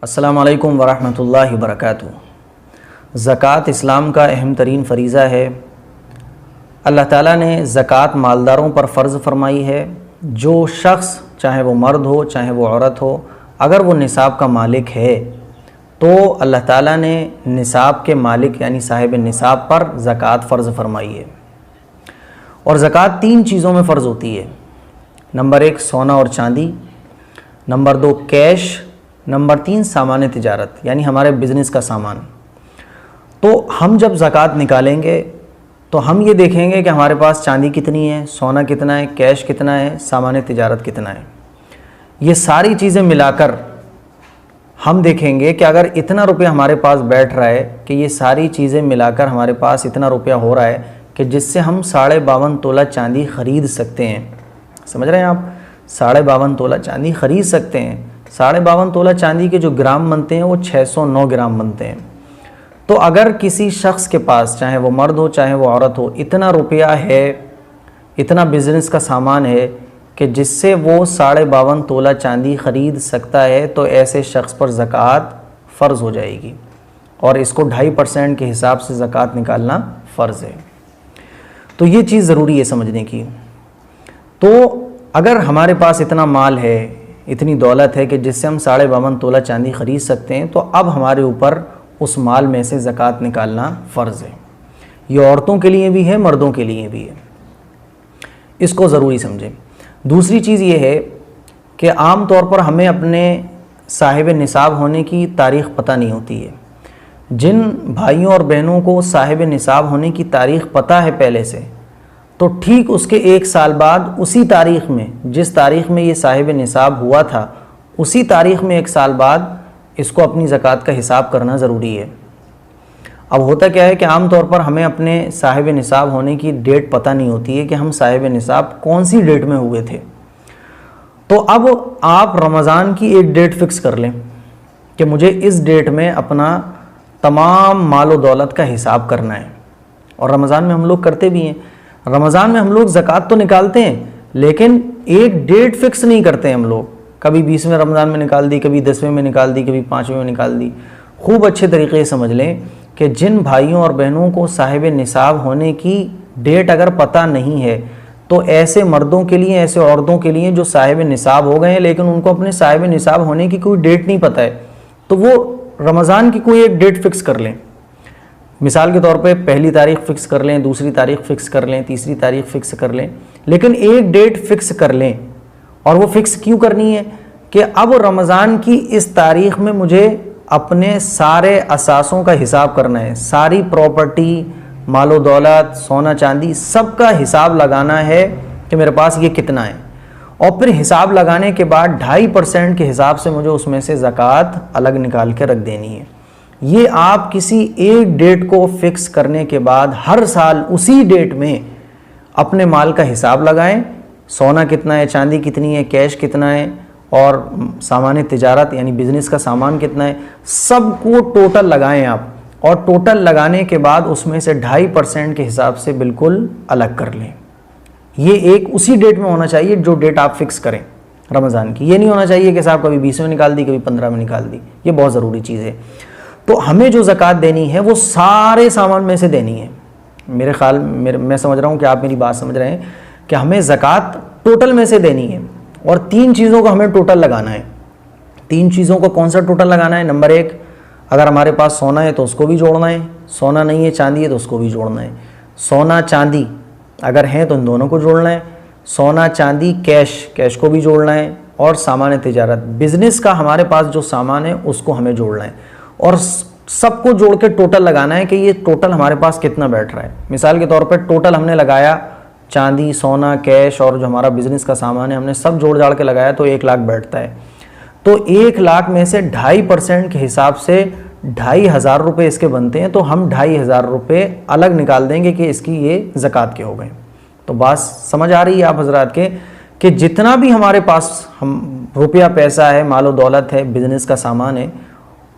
अस्सलामु अलैकुम वरहमतुल्लाहि वबरकातुहू। ज़कात इस्लाम का अहम तरीन फ़रीज़ा है। अल्लाह ताला ने ज़कात मालदारों पर फ़र्ज़ फरमाई है। जो शख्स, चाहे वो मर्द हो चाहे वो औरत हो, अगर वो निसाब का मालिक है तो अल्लाह ताला ने निसाब के मालिक यानी साहिब निसाब पर ज़कात फ़र्ज़ फरमाई है। और ज़कात तीन चीज़ों में फ़र्ज़ होती है। नंबर एक सोना और चांदी, नंबर दो कैश, नंबर तीन सामान तिजारत यानी हमारे बिज़नेस का सामान। तो हम जब ज़कात निकालेंगे तो हम ये देखेंगे कि हमारे पास चांदी कितनी है, सोना कितना है, कैश कितना है, सामान तिजारत कितना है। ये सारी चीज़ें मिलाकर हम देखेंगे कि अगर इतना रुपया हमारे पास बैठ रहा है कि ये सारी चीज़ें मिलाकर हमारे पास इतना रुपया हो रहा है कि जिससे हम 52.5 तोला चांदी ख़रीद सकते हैं। समझ रहे हैं आप? 52.5 तोला चांदी ख़रीद सकते हैं। 52.5 तोला चांदी के जो ग्राम बनते हैं वो 609 ग्राम बनते हैं। तो अगर किसी शख्स के पास, चाहे वो मर्द हो चाहे वो औरत हो, इतना रुपया है, इतना बिज़नेस का सामान है कि जिससे वो 52.5 तोला चांदी ख़रीद सकता है, तो ऐसे शख्स पर ज़कात फ़र्ज़ हो जाएगी और इसको 2.5% के हिसाब से ज़कात निकालना फ़र्ज़ है। तो ये चीज़ ज़रूरी है समझने की। तो अगर हमारे पास इतना माल है, इतनी दौलत है कि जिससे हम 52.5 तोला चांदी ख़रीद सकते हैं, तो अब हमारे ऊपर उस माल में से ज़कात निकालना फ़र्ज़ है। ये औरतों के लिए भी है, मर्दों के लिए भी है। इसको ज़रूरी समझें। दूसरी चीज़ ये है कि आम तौर पर हमें अपने साहिब निसाब होने की तारीख़ पता नहीं होती है। जिन भाइयों और बहनों को साहिब निसाब होने की तारीख़ पता है पहले से, तो ठीक उसके 1 साल बाद उसी तारीख़ में, जिस तारीख़ में ये साहिब निसाब हुआ था, उसी तारीख़ में 1 साल बाद इसको अपनी ज़कात का हिसाब करना ज़रूरी है। अब होता क्या है कि आम तौर पर हमें अपने साहिब निसाब होने की डेट पता नहीं होती है कि हम साहिब निसाब कौन सी डेट में हुए थे। तो अब आप रमज़ान की एक डेट फ़िक्स कर लें कि मुझे इस डेट में अपना तमाम मालो दौलत का हिसाब करना है। और रमज़ान में हम लोग करते भी हैं। रमज़ान में हम लोग ज़कात तो निकालते हैं, लेकिन एक डेट फ़िक्स नहीं करते हम लोग। कभी 20वें रमज़ान में निकाल दी, कभी 10वें में निकाल दी, कभी 5वें में निकाल दी। खूब अच्छे तरीके से समझ लें कि जिन भाइयों और बहनों को साहिब निसाब होने की डेट अगर पता नहीं है, तो ऐसे मर्दों के लिए, ऐसे औरतों के लिए जो साहिब निसाब हो गए हैं लेकिन उनको अपने साहिब निसाब होने की कोई डेट नहीं पता है, तो वो रमज़ान की कोई एक डेट फ़िक्स कर लें। मिसाल के तौर पे पहली तारीख़ फ़िक्स कर लें, दूसरी तारीख़ फ़िक्स कर लें, तीसरी तारीख़ फ़िक्स कर लें, लेकिन एक डेट फ़िक्स कर लें। और वो फ़िक्स क्यों करनी है कि अब रमज़ान की इस तारीख़ में मुझे अपने सारे असासों का हिसाब करना है। सारी प्रॉपर्टी, मालो दौलत, सोना चांदी, सब का हिसाब लगाना है कि मेरे पास ये कितना है। और फिर हिसाब लगाने के बाद 2.5% के हिसाब से मुझे उसमें से ज़कात अलग निकाल के रख देनी है। ये आप किसी एक डेट को फ़िक्स करने के बाद हर साल उसी डेट में अपने माल का हिसाब लगाएं। सोना कितना है, चांदी कितनी है, कैश कितना है और सामान तिजारत यानी बिज़नेस का सामान कितना है, सबको टोटल लगाएं आप। और टोटल लगाने के बाद उसमें से 2.5% के हिसाब से बिल्कुल अलग कर लें। ये एक उसी डेट में होना चाहिए जो डेट आप फिक्स करें रमज़ान की। ये नहीं होना चाहिए कि साहब कभी 20 में निकाल दी, कभी 15 में निकाल दी। ये बहुत ज़रूरी चीज़ है। तो हमें जो ज़कात देनी है वो सारे सामान में से देनी है। मेरे ख्याल मैं समझ रहा हूँ कि आप मेरी बात समझ रहे हैं कि हमें ज़कात टोटल में से देनी है। और 3 चीज़ों को हमें टोटल लगाना है। 3 चीज़ों को कौन सा टोटल लगाना है? नंबर 1, अगर हमारे पास सोना है तो उसको भी जोड़ना है, सोना नहीं है, चांदी है तो उसको भी जोड़ना है। सोना चांदी अगर है तो इन दोनों को जोड़ना है। सोना चांदी कैश को भी जोड़ना है। और सामान तिजारत, बिज़नेस का हमारे पास जो सामान है उसको हमें जोड़ना है। और सबको जोड़ के टोटल लगाना है कि ये टोटल हमारे पास कितना बैठ रहा है। मिसाल के तौर पर टोटल हमने लगाया चांदी, सोना, कैश और जो हमारा बिज़नेस का सामान है, हमने सब जोड़ जाड़ के लगाया तो 1 लाख बैठता है। तो 1 लाख में से 2.5% के हिसाब से 2,500 रुपये इसके बनते हैं। तो हम 2,500 रुपये अलग निकाल देंगे कि इसकी ये ज़कात के हो गए। तो बात समझ आ रही है आप हजरात के कि जितना भी हमारे पास हम रुपया पैसा है, मालो दौलत है, बिज़नेस का सामान है,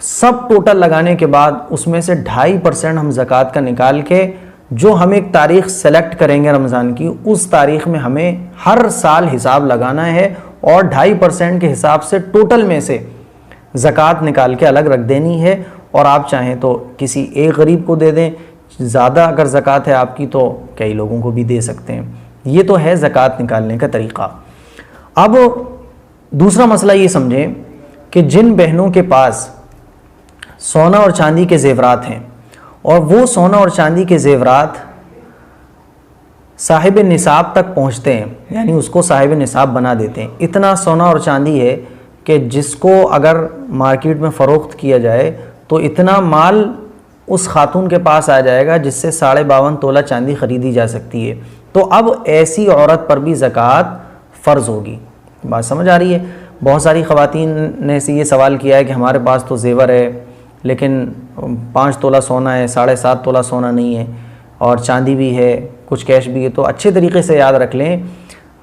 सब टोटल लगाने के बाद उसमें से 2.5% हम ज़कात का निकाल के जो हम एक तारीख़ सेलेक्ट करेंगे रमज़ान की, उस तारीख़ में हमें हर साल हिसाब लगाना है और 2.5% के हिसाब से टोटल में से ज़कात निकाल के अलग रख देनी है, और आप चाहें तो किसी एक गरीब को दे दें। ज़्यादा अगर ज़कात है आपकी तो कई लोगों को भी दे सकते हैं। ये तो है ज़कात निकालने का तरीक़ा। अब दूसरा मसला ये समझें कि जिन बहनों के पास सोना और चांदी के ज़ेवरात हैं और वो सोना और चांदी के ज़ेवरात साहिब निसाब तक पहुँचते हैं, यानी उसको साहिब निसाब बना देते हैं, इतना सोना और चांदी है कि जिसको अगर मार्केट में फ़रोख्त किया जाए तो इतना माल उस खातून के पास आ जाएगा जिससे 52.5 तोला चांदी ख़रीदी जा सकती है। तो अब ऐसी औरत पर भी ज़कात फ़र्ज़ होगी। बात समझ आ रही है? बहुत सारी ख़वातीन ने से ये सवाल किया है कि हमारे पास तो ज़ेवर है लेकिन 5 तोला सोना है, 7.5 तोला सोना नहीं है, और चांदी भी है, कुछ कैश भी है। तो अच्छे तरीके से याद रख लें,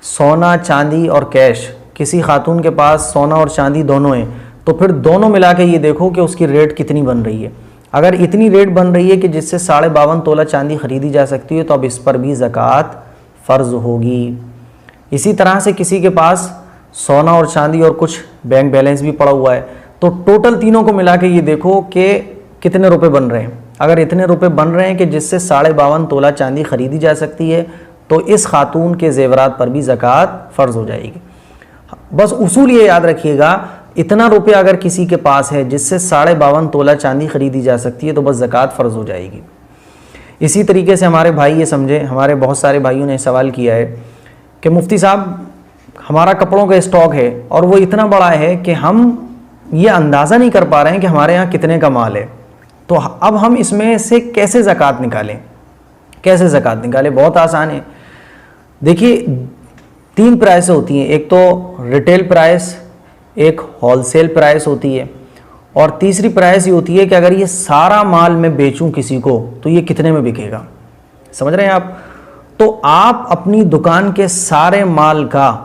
सोना, चांदी और कैश, किसी खातून के पास सोना और चांदी दोनों हैं तो फिर दोनों मिला के ये देखो कि उसकी रेट कितनी बन रही है। अगर इतनी रेट बन रही है कि जिससे 52.5 तोला चांदी ख़रीदी जा सकती है तो अब इस पर भी ज़कात फ़र्ज़ होगी। इसी तरह से किसी के पास सोना और चांदी और कुछ बैंक बैलेंस भी पड़ा हुआ है तो टोटल तीनों को मिला के ये देखो कि कितने रुपए बन रहे हैं। अगर इतने रुपए बन रहे हैं कि जिससे 52.5 तोला चांदी ख़रीदी जा सकती है तो इस खातून के ज़ेवरात पर भी ज़कात फ़र्ज़ हो जाएगी। बस उसूल ये याद रखिएगा, इतना रुपया अगर किसी के पास है जिससे 52.5 तोला चांदी ख़रीदी जा सकती है तो बस ज़कात फ़र्ज़ हो जाएगी। इसी तरीके से हमारे भाई ये समझें, हमारे बहुत सारे भाइयों ने सवाल किया है कि मुफ्ती साहब हमारा कपड़ों का स्टॉक है और वो इतना बड़ा है कि हम ये अंदाज़ा नहीं कर पा रहे हैं कि हमारे यहाँ कितने का माल है, तो अब हम इसमें से कैसे ज़कात निकालें? कैसे ज़कात निकालें? बहुत आसान है। देखिए 3 प्राइस होती हैं, एक तो रिटेल प्राइस, एक होलसेल प्राइस होती है, और तीसरी प्राइस ये होती है कि अगर ये सारा माल मैं बेचूं किसी को तो ये कितने में बिकेगा। समझ रहे हैं आप? तो आप अपनी दुकान के सारे माल का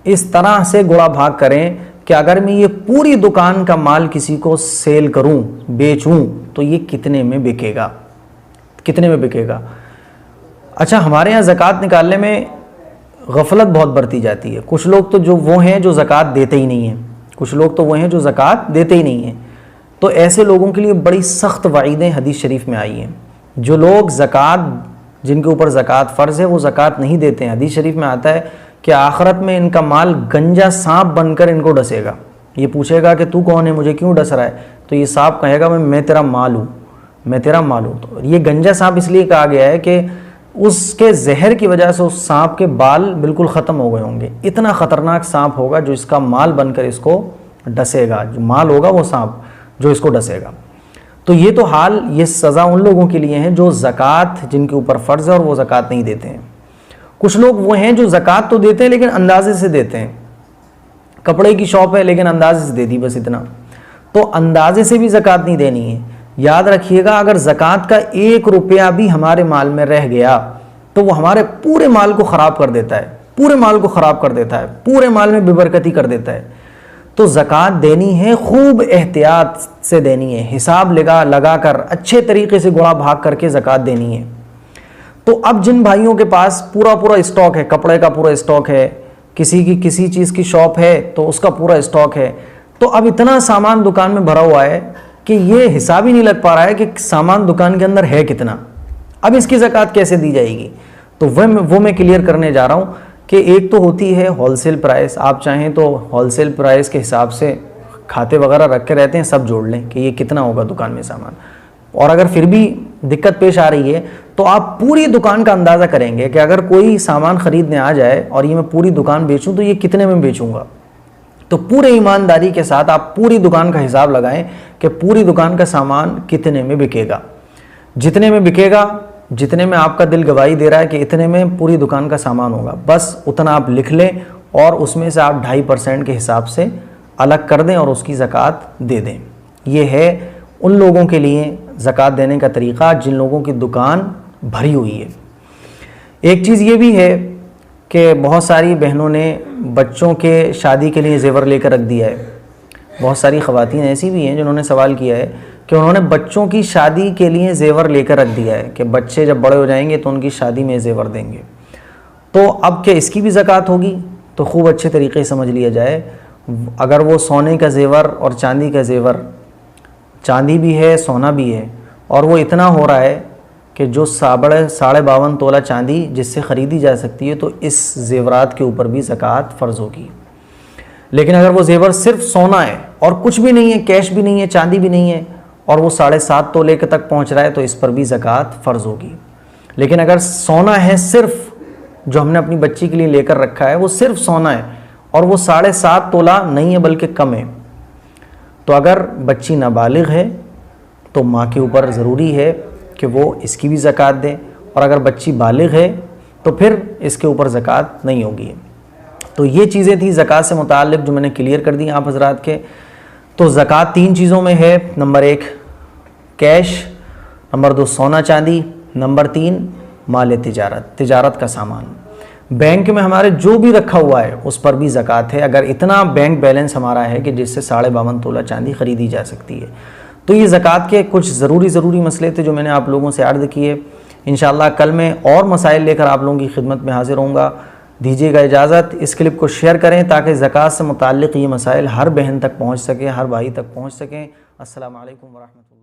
इस तरह से गुणा भाग करें कि अगर मैं ये पूरी दुकान का माल किसी को सेल करूं, बेचूं, तो ये कितने में बिकेगा, कितने में बिकेगा। अच्छा, हमारे यहाँ ज़कात निकालने में गफलत बहुत बरती जाती है। कुछ लोग तो जो वो हैं जो ज़कात देते ही नहीं हैं, कुछ लोग तो वो हैं जो ज़कात देते ही नहीं हैं। तो ऐसे लोगों के लिए बड़ी सख्त वाइदें हदीस शरीफ में आई हैं। जो लोग ज़कात, जिनके ऊपर ज़कात फ़र्ज़ है, वो ज़कात नहीं देते हैं। हदीस शरीफ में आता है कि आखिरत में इनका माल गंजा सांप बनकर इनको डसेगा। ये पूछेगा कि तू कौन है, मुझे क्यों डस रहा है? तो ये सांप कहेगा मैं तेरा माल हूँ, मैं तेरा माल हूँ। तो ये गंजा सांप इसलिए कहा गया है कि उसके जहर की वजह से उस सांप के बाल बिल्कुल ख़त्म हो गए होंगे। इतना ख़तरनाक सांप होगा जो इसका माल बनकर इसको डसेगा। जो माल होगा वो सांप जो इसको डसेगा। तो ये तो हाल, ये सज़ा उन लोगों के लिए है जो ज़कात, जिनके ऊपर फ़र्ज़ है और वो ज़कात नहीं देते हैं। कुछ लोग वो हैं जो ज़कात तो देते हैं लेकिन अंदाजे से देते हैं। कपड़े की शॉप है लेकिन अंदाजे से दे दी, बस इतना। तो अंदाजे से भी ज़कात नहीं देनी है। याद रखिएगा, अगर ज़कात का 1 रुपया भी हमारे माल में रह गया तो वो हमारे पूरे माल को ख़राब कर देता है, पूरे माल को ख़राब कर देता है, पूरे माल में बेबरकती कर देता है। तो ज़कात देनी है, खूब एहतियात से देनी है, हिसाब लगा कर अच्छे तरीके से गुणा भाग करके ज़कात देनी है। तो अब जिन भाइयों के पास पूरा स्टॉक है, कपड़े का पूरा स्टॉक है, किसी की किसी चीज़ की शॉप है तो उसका पूरा स्टॉक है, तो अब इतना सामान दुकान में भरा हुआ है कि ये हिसाब ही नहीं लग पा रहा है कि सामान दुकान के अंदर है कितना। अब इसकी ज़कात कैसे दी जाएगी? तो वो मैं क्लियर करने जा रहा हूँ कि एक तो होती है होलसेल प्राइस। आप चाहें तो होलसेल प्राइस के हिसाब से खाते वगैरह रख के रहते हैं, सब जोड़ लें कि ये कितना होगा दुकान में सामान। और अगर फिर भी दिक्कत पेश आ रही है तो आप पूरी दुकान का अंदाज़ा करेंगे कि अगर कोई सामान ख़रीदने आ जाए और ये मैं पूरी दुकान बेचूं तो ये कितने में बेचूंगा। तो पूरे ईमानदारी के साथ आप पूरी दुकान का हिसाब लगाएं कि पूरी दुकान का सामान कितने में बिकेगा। जितने में बिकेगा, जितने में आपका दिल गवाही दे रहा है कि इतने में पूरी दुकान का सामान होगा, बस उतना आप लिख लें और उसमें से आप 2.5% के हिसाब से अलग कर दें और उसकी ज़कात दे दें। ये है उन लोगों के लिए ज़कात देने का तरीक़ा जिन लोगों की दुकान भरी हुई है। एक चीज़ ये भी है कि बहुत सारी बहनों ने बच्चों के शादी के लिए ज़ेवर लेकर रख दिया है। बहुत सारी ख़वातीन ऐसी भी हैं जिन्होंने सवाल किया है कि उन्होंने बच्चों की शादी के लिए ज़ेवर लेकर रख दिया है कि बच्चे जब बड़े हो जाएंगे तो उनकी शादी में ज़ेवर देंगे। तो अब क्या इसकी भी ज़कात होगी? तो खूब अच्छे तरीके से समझ लिया जाए। अगर वो सोने का ज़ेवर और चांदी का ज़ेवर, चांदी भी है सोना भी है, और वो इतना हो रहा है कि जो 52.5 तोला चांदी जिससे ख़रीदी जा सकती है, तो इस ज़ेवरात के ऊपर भी ज़कात फ़र्ज़ होगी। लेकिन अगर वो ज़ेवर सिर्फ सोना है और कुछ भी नहीं है, कैश भी नहीं है, चांदी भी नहीं है, और वो 7.5 तोले के तक पहुंच रहा है, तो इस पर भी ज़कात फ़र्ज़ होगी। लेकिन अगर सोना है सिर्फ, जो हमने अपनी बच्ची के लिए लेकर रखा है वो सिर्फ सोना है और वो 7.5 तोला नहीं है बल्कि कम है, तो अगर बच्ची नाबालिग है तो माँ के ऊपर ज़रूरी है कि वो इसकी भी ज़कात दे, और अगर बच्ची बालिग है तो फिर इसके ऊपर ज़कात नहीं होगी। तो ये चीज़ें थी ज़कात से मुताल्लिक़ जो मैंने क्लियर कर दी आप हज़रात के। तो ज़कात 3 चीज़ों में है, नंबर 1 कैश, नंबर 2 सोना चांदी, नंबर 3 माल तिजारत का सामान। बैंक में हमारे जो भी रखा हुआ है उस पर भी ज़कात है, अगर इतना बैंक बैलेंस हमारा है कि जिससे 52.5 तोला चांदी ख़रीदी जा सकती है। तो ये ज़कात के कुछ ज़रूरी मसले थे जो मैंने आप लोगों से अर्ज़ किए। इंशाअल्लाह कल मैं और मसाइल लेकर आप लोगों की खिदमत में हाज़िर होऊंगा। दीजिएगा इजाज़त, इस क्लिप को शेयर करें ताकि ज़कात से मुताल्लिक़ ये मसाइल हर बहन तक पहुँच सकें, हर भाई तक पहुँच सकें। अस्सलामु अलैकुम व रहमतुल्लाह।